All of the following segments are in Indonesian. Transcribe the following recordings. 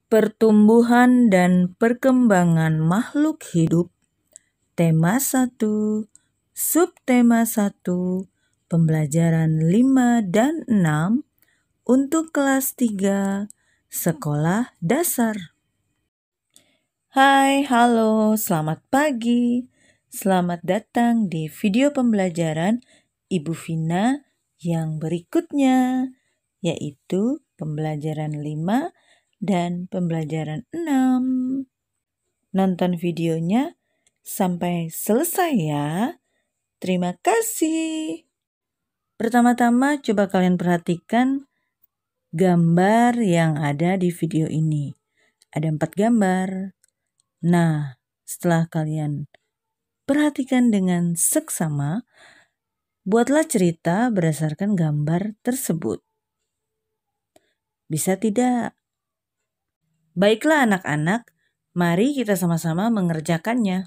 Pertumbuhan dan perkembangan makhluk hidup. Tema 1, subtema 1, pembelajaran 5 dan 6 untuk kelas 3, sekolah dasar. Hai, halo, selamat pagi. Selamat datang di video pembelajaran Ibu Vina yang berikutnya, yaitu pembelajaran 5 dan pembelajaran 6. Nonton videonya sampai selesai ya. Terima kasih. Pertama-tama coba kalian perhatikan gambar yang ada di video ini. Ada 4 gambar. Nah, setelah kalian perhatikan dengan seksama, buatlah cerita berdasarkan gambar tersebut. Bisa tidak? Baiklah anak-anak, mari kita sama-sama mengerjakannya.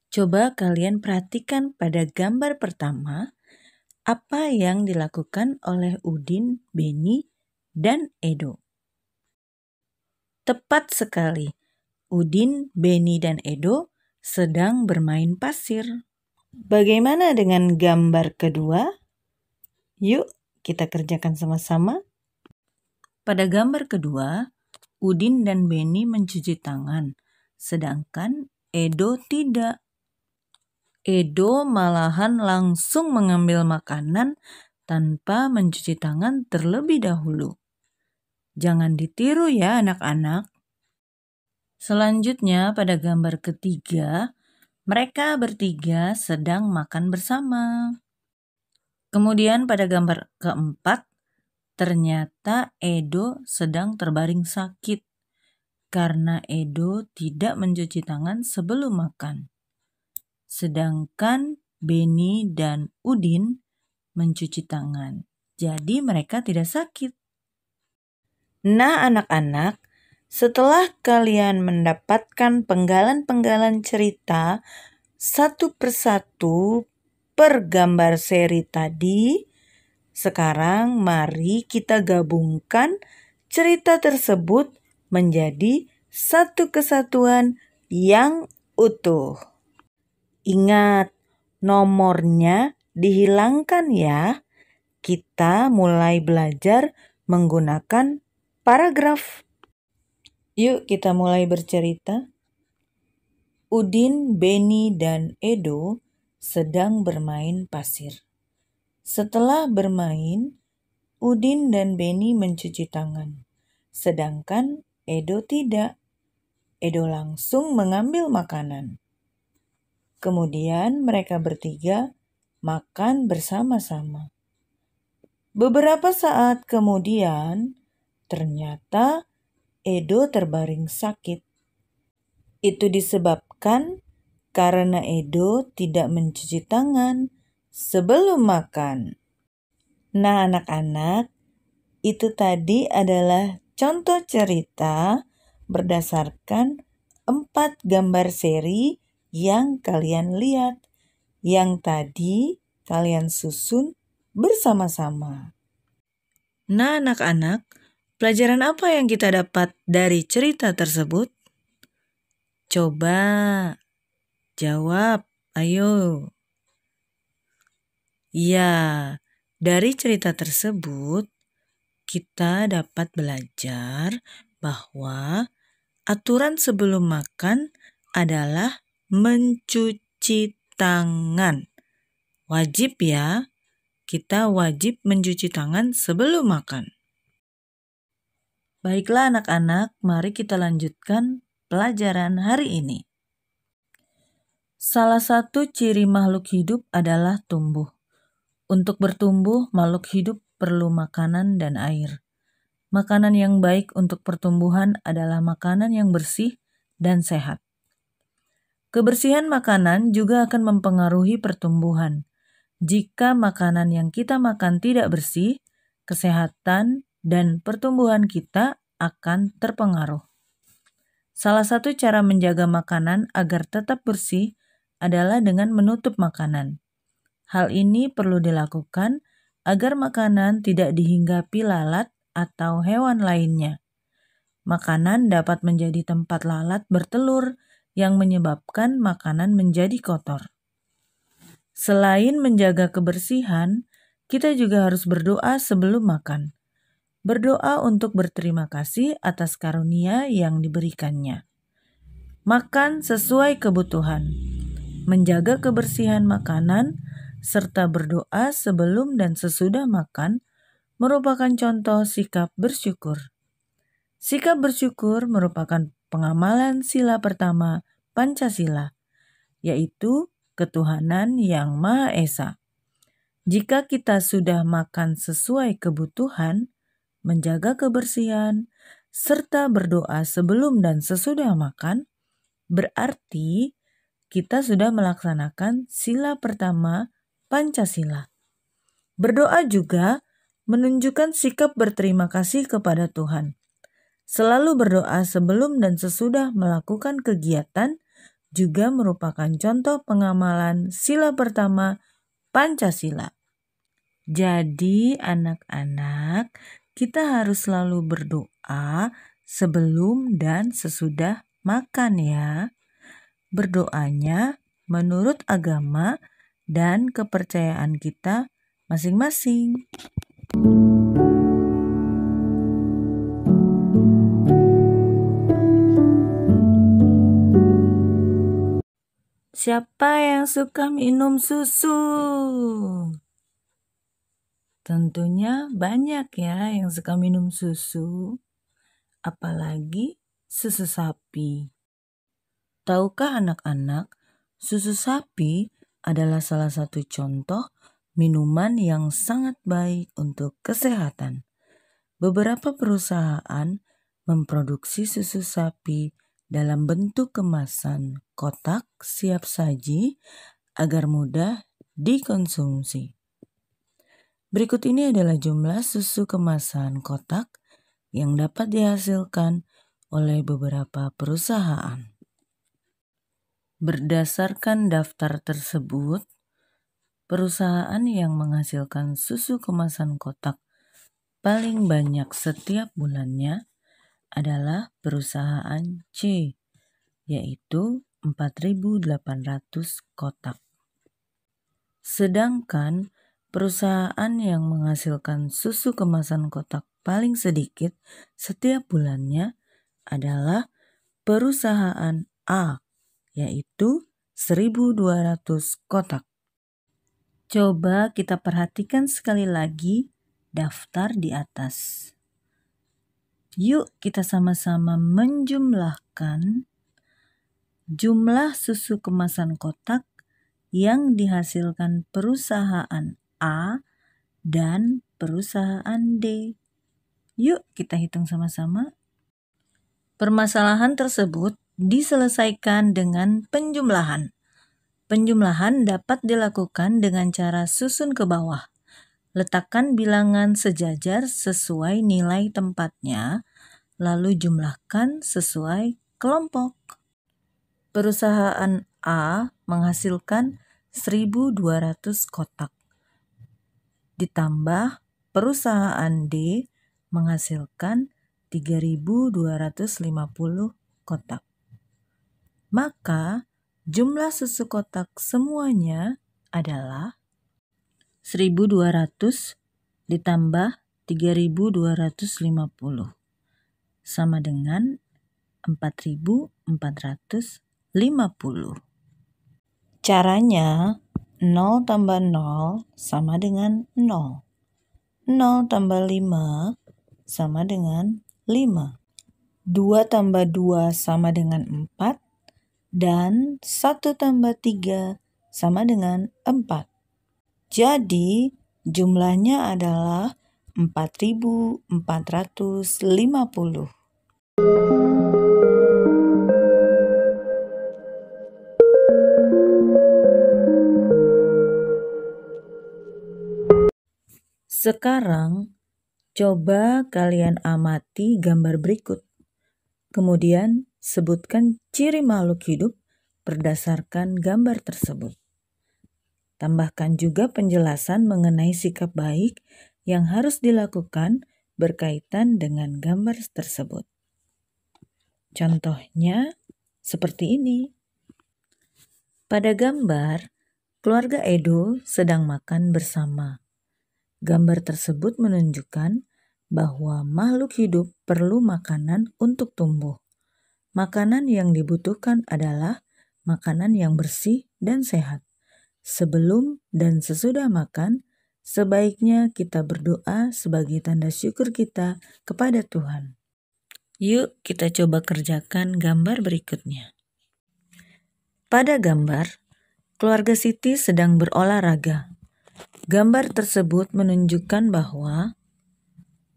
Coba kalian perhatikan pada gambar pertama, apa yang dilakukan oleh Udin, Beni, dan Edo. Tepat sekali, Udin, Beni, dan Edo sedang bermain pasir. Bagaimana dengan gambar kedua? Yuk kita kerjakan sama-sama. Pada gambar kedua, Udin dan Beni mencuci tangan, sedangkan Edo tidak. Edo malahan langsung mengambil makanan tanpa mencuci tangan terlebih dahulu. Jangan ditiru ya anak-anak. Selanjutnya pada gambar ketiga, mereka bertiga sedang makan bersama. Kemudian pada gambar keempat, ternyata Edo sedang terbaring sakit karena Edo tidak mencuci tangan sebelum makan. Sedangkan Beni dan Udin mencuci tangan. Jadi mereka tidak sakit. Nah anak-anak, setelah kalian mendapatkan penggalan-penggalan cerita satu persatu per gambar seri tadi, sekarang mari kita gabungkan cerita tersebut menjadi satu kesatuan yang utuh. Ingat, nomornya dihilangkan ya. Kita mulai belajar menggunakan paragraf. Yuk kita mulai bercerita. Udin, Beni, dan Edo sedang bermain pasir. Setelah bermain, Udin dan Beni mencuci tangan. Sedangkan Edo tidak. Edo langsung mengambil makanan. Kemudian mereka bertiga makan bersama-sama. Beberapa saat kemudian, ternyata Edo terbaring sakit. Itu disebabkan karena Edo tidak mencuci tangan sebelum makan. Nah anak-anak, itu tadi adalah contoh cerita berdasarkan 4 gambar seri yang kalian lihat, yang tadi kalian susun bersama-sama. Nah anak-anak, pelajaran apa yang kita dapat dari cerita tersebut? Coba jawab, ayo. Ya, dari cerita tersebut kita dapat belajar bahwa aturan sebelum makan adalah mencuci tangan. Wajib ya, kita wajib mencuci tangan sebelum makan. Baiklah anak-anak, mari kita lanjutkan pelajaran hari ini. Salah satu ciri makhluk hidup adalah tumbuh. Untuk bertumbuh, makhluk hidup perlu makanan dan air. Makanan yang baik untuk pertumbuhan adalah makanan yang bersih dan sehat. Kebersihan makanan juga akan mempengaruhi pertumbuhan. Jika makanan yang kita makan tidak bersih, kesehatan dan pertumbuhan kita akan terpengaruh. Salah satu cara menjaga makanan agar tetap bersih adalah dengan menutup makanan. Hal ini perlu dilakukan agar makanan tidak dihinggapi lalat atau hewan lainnya. Makanan dapat menjadi tempat lalat bertelur yang menyebabkan makanan menjadi kotor. Selain menjaga kebersihan, kita juga harus berdoa sebelum makan. Berdoa untuk berterima kasih atas karunia yang diberikannya. Makan sesuai kebutuhan. Menjaga kebersihan makanan serta berdoa sebelum dan sesudah makan merupakan contoh sikap bersyukur. Sikap bersyukur merupakan pengamalan sila pertama Pancasila, yaitu ketuhanan yang Maha Esa. Jika kita sudah makan sesuai kebutuhan, menjaga kebersihan, serta berdoa sebelum dan sesudah makan, berarti kita sudah melaksanakan sila pertama Pancasila. Berdoa juga menunjukkan sikap berterima kasih kepada Tuhan. Selalu berdoa sebelum dan sesudah melakukan kegiatan juga merupakan contoh pengamalan sila pertama Pancasila. Jadi anak-anak, kita harus selalu berdoa sebelum dan sesudah makan ya. Berdoanya menurut agama dan kepercayaan kita masing-masing. Siapa yang suka minum susu? Tentunya banyak ya yang suka minum susu, apalagi susu sapi. Tahukah anak-anak, susu sapi adalah salah satu contoh minuman yang sangat baik untuk kesehatan. Beberapa perusahaan memproduksi susu sapi dalam bentuk kemasan kotak siap saji agar mudah dikonsumsi. Berikut ini adalah jumlah susu kemasan kotak yang dapat dihasilkan oleh beberapa perusahaan. Berdasarkan daftar tersebut, perusahaan yang menghasilkan susu kemasan kotak paling banyak setiap bulannya adalah perusahaan C, yaitu 4.800 kotak. Sedangkan perusahaan yang menghasilkan susu kemasan kotak paling sedikit setiap bulannya adalah perusahaan A, yaitu 1.200 kotak. Coba kita perhatikan sekali lagi daftar di atas. Yuk kita sama-sama menjumlahkan jumlah susu kemasan kotak yang dihasilkan perusahaan A dan perusahaan D. Yuk kita hitung sama-sama. Permasalahan tersebut diselesaikan dengan penjumlahan. Penjumlahan dapat dilakukan dengan cara susun ke bawah. Letakkan bilangan sejajar sesuai nilai tempatnya, lalu jumlahkan sesuai kelompok. Perusahaan A menghasilkan 1.200 kotak. Ditambah perusahaan D menghasilkan 3.250 kotak. Maka jumlah susu kotak semuanya adalah 1.200 ditambah 3.250 sama dengan 4.450. Caranya 0 tambah 0 sama dengan 0. 0 tambah 5 sama dengan 5. 2 tambah 2 sama dengan 4. Dan 1 tambah 3 sama dengan 4. Jadi jumlahnya adalah 4.450. Sekarang, coba kalian amati gambar berikut. Kemudian, sebutkan ciri makhluk hidup berdasarkan gambar tersebut. Tambahkan juga penjelasan mengenai sikap baik yang harus dilakukan berkaitan dengan gambar tersebut. Contohnya seperti ini. Pada gambar, keluarga Edo sedang makan bersama. Gambar tersebut menunjukkan bahwa makhluk hidup perlu makanan untuk tumbuh. Makanan yang dibutuhkan adalah makanan yang bersih dan sehat. Sebelum dan sesudah makan, sebaiknya kita berdoa sebagai tanda syukur kita kepada Tuhan. Yuk kita coba kerjakan gambar berikutnya. Pada gambar, keluarga Siti sedang berolahraga. Gambar tersebut menunjukkan bahwa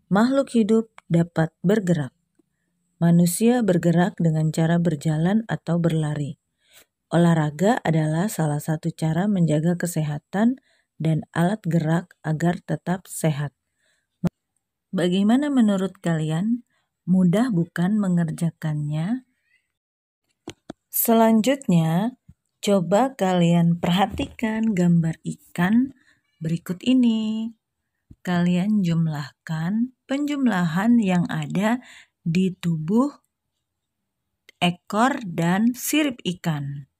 makhluk hidup dapat bergerak. Manusia bergerak dengan cara berjalan atau berlari. Olahraga adalah salah satu cara menjaga kesehatan dan alat gerak agar tetap sehat. Bagaimana menurut kalian? Mudah bukan mengerjakannya? Selanjutnya, coba kalian perhatikan gambar ikan berikut ini. Kalian jumlahkan penjumlahan yang ada di tubuh, ekor, dan sirip ikan.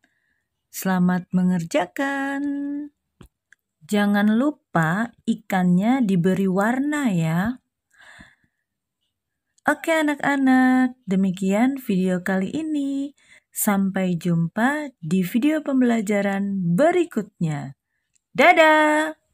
Selamat mengerjakan. Jangan lupa ikannya diberi warna ya. Oke anak-anak, demikian video kali ini. Sampai jumpa di video pembelajaran berikutnya. Dadah!